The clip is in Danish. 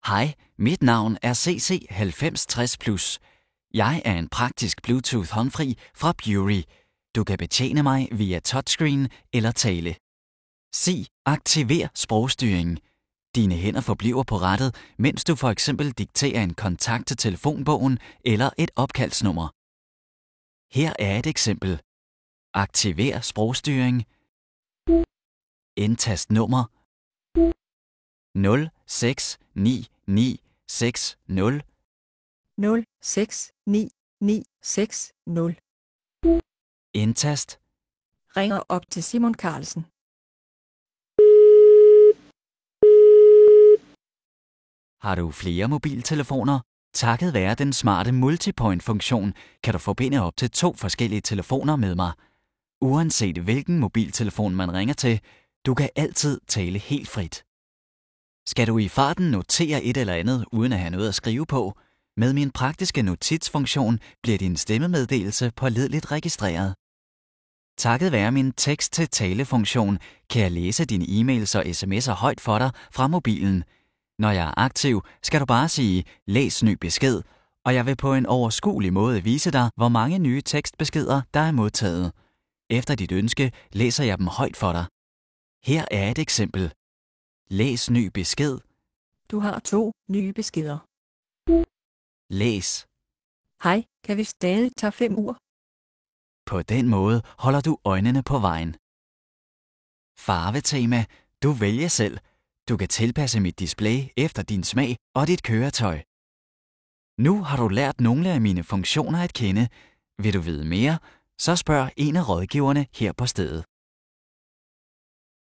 Hej, mit navn er CC9060+. Jeg er en praktisk Bluetooth håndfri fra Bury. Du kan betjene mig via touchscreen eller tale. Sig aktiver sprogstyring. Dine hænder forbliver på rattet, mens du for eksempel dikterer en kontakt til telefonbogen eller et opkaldsnummer. Her er et eksempel. Aktiver sprogstyring. Indtast nummer 069960 069960. Indtast. Ringer op til Simon Carlsen. Har du flere mobiltelefoner? Takket være den smarte multipoint-funktion kan du forbinde op til 2 forskellige telefoner med mig. Uanset hvilken mobiltelefon man ringer til, du kan altid tale helt frit. Skal du i farten notere et eller andet uden at have noget at skrive på? Med min praktiske notitsfunktion bliver din stemmemeddelelse pålideligt registreret. Takket være min tekst-til-tale-funktion kan jeg læse dine e-mails og sms'er højt for dig fra mobilen. Når jeg er aktiv, skal du bare sige, læs ny besked, og jeg vil på en overskuelig måde vise dig, hvor mange nye tekstbeskeder, der er modtaget. Efter dit ønske læser jeg dem højt for dig. Her er et eksempel. Læs ny besked. Du har 2 nye beskeder. Læs. Hej, kan vi stadig tage 5 uger? På den måde holder du øjnene på vejen. Farvetema. Du vælger selv. Du kan tilpasse mit display efter din smag og dit køretøj. Nu har du lært nogle af mine funktioner at kende. Vil du vide mere, så spørg en af rådgiverne her på stedet.